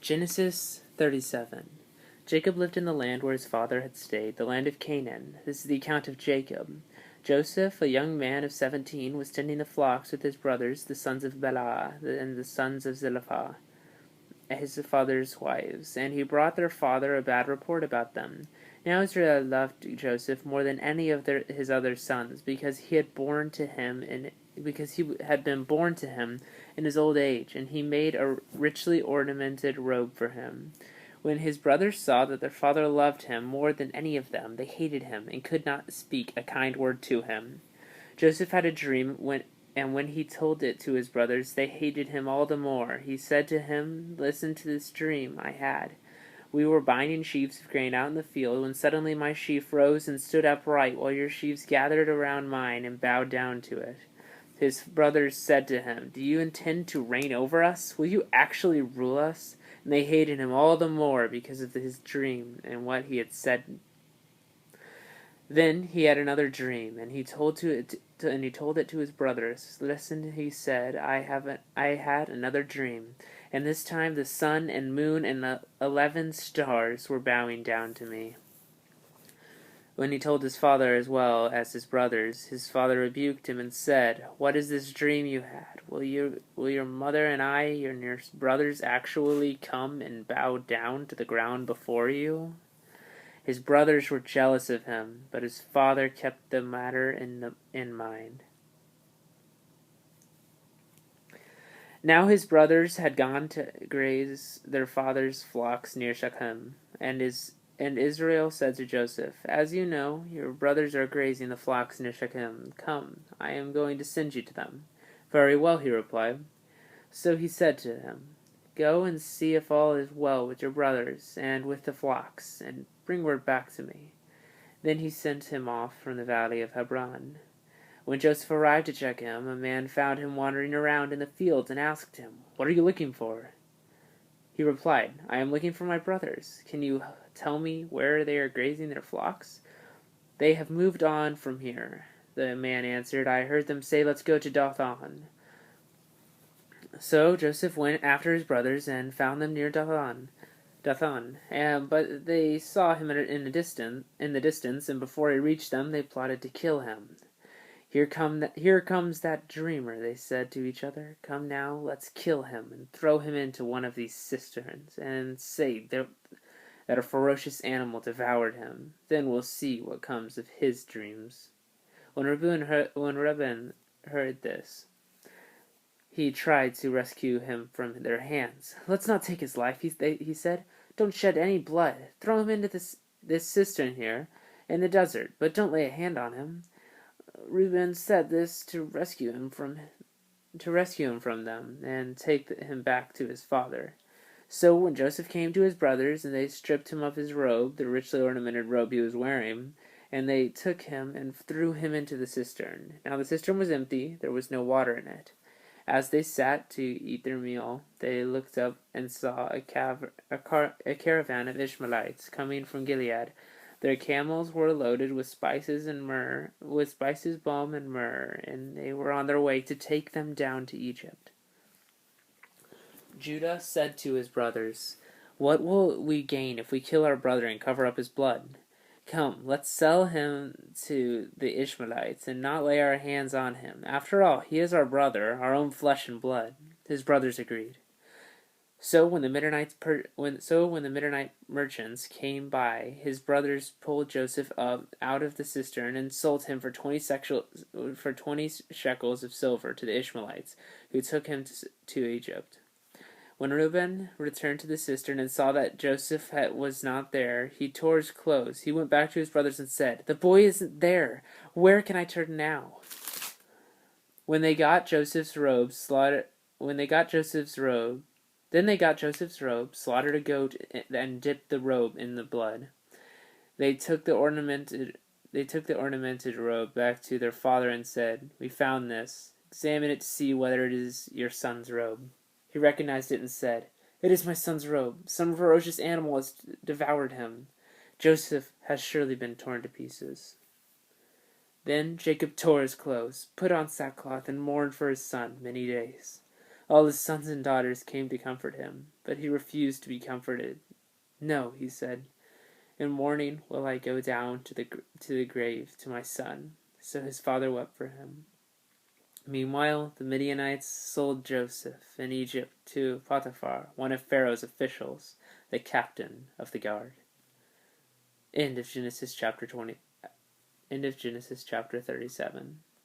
Genesis 37. Jacob lived in the land where his father had stayed, the land of Canaan. This is the account of Jacob. Joseph, a young man of 17, was tending the flocks with his brothers, the sons of Bela, and the sons of Zilpah, his father's wives, and he brought their father a bad report about them. Now Israel loved Joseph more than any of his other sons, because he had been born to him in his old age, and he made a richly ornamented robe for him. When his brothers saw that their father loved him more than any of them, they hated him, and could not speak a kind word to him. Joseph had a dream, and when he told it to his brothers, they hated him all the more. He said to him, "Listen to this dream I had. We were binding sheaves of grain out in the field, when suddenly my sheaf rose and stood upright, while your sheaves gathered around mine and bowed down to it." His brothers said to him, "Do you intend to reign over us? Will you actually rule us?" And they hated him all the more because of his dream and what he had said. Then he had another dream, and he told it to his brothers. "Listen," he said, I had another dream, and this time the sun and moon and the 11 stars were bowing down to me." When he told his father as well as his brothers, his father rebuked him and said, "What is this dream you had? Will your mother and your brothers actually come and bow down to the ground before you?" His brothers were jealous of him, but his father kept the matter in mind. Now his brothers had gone to graze their father's flocks near Shechem, and Israel said to Joseph, "As you know, your brothers are grazing the flocks near Shechem. Come, I am going to send you to them." "Very well," he replied. So he said to him, "Go and see if all is well with your brothers and with the flocks, and bring word back to me." Then he sent him off from the valley of Hebron. When Joseph arrived at Shechem, a man found him wandering around in the fields and asked him, "What are you looking for?" He replied, "I am looking for my brothers. Can you tell me where they are grazing their flocks?" "They have moved on from here," the man answered. "I heard them say, 'Let's go to Dothan.'" So Joseph went after his brothers and found them near Dothan. But they saw him in the distance, and before he reached them, they plotted to kill him. Here comes that dreamer," they said to each other. "Come now, let's kill him and throw him into one of these cisterns, and say that a ferocious animal devoured him. Then we'll see what comes of his dreams." When Reuben heard this, he tried to rescue him from their hands. "Let's not take his life," he said. "Don't shed any blood. Throw him into this cistern here in the desert, but don't lay a hand on him." Reuben said this to rescue him from them and take him back to his father. So when Joseph came to his brothers, and they stripped him of his robe, the richly ornamented robe he was wearing, and they took him and threw him into the cistern. Now the cistern was empty, there was no water in it. As they sat to eat their meal, they looked up and saw a caravan of Ishmaelites coming from Gilead. Their camels were loaded with spices, balm, and myrrh, and they were on their way to take them down to Egypt. Judah said to his brothers, "What will we gain if we kill our brother and cover up his blood? Come, let's sell him to the Ishmaelites and not lay our hands on him. After all, he is our brother, our own flesh and blood." His brothers agreed. So when the Midianite merchants came by, his brothers pulled Joseph up out of the cistern and sold him for 20 shekels of silver to the Ishmaelites, who took him to Egypt. When Reuben returned to the cistern and saw that Joseph was not there, he tore his clothes. He went back to his brothers and said, "The boy isn't there. Where can I turn now?" Then they got Joseph's robe, slaughtered a goat, and dipped the robe in the blood. They took the ornamented robe back to their father and said, "We found this. Examine it to see whether it is your son's robe." He recognized it and said, "It is my son's robe. Some ferocious animal has devoured him. Joseph has surely been torn to pieces." Then Jacob tore his clothes, put on sackcloth, and mourned for his son many days. All his sons and daughters came to comfort him, but he refused to be comforted. "No," he said, "in mourning will I go down to the grave to my son." So his father wept for him. Meanwhile, the Midianites sold Joseph in Egypt to Potiphar, one of Pharaoh's officials, the captain of the guard. End of Genesis chapter 37.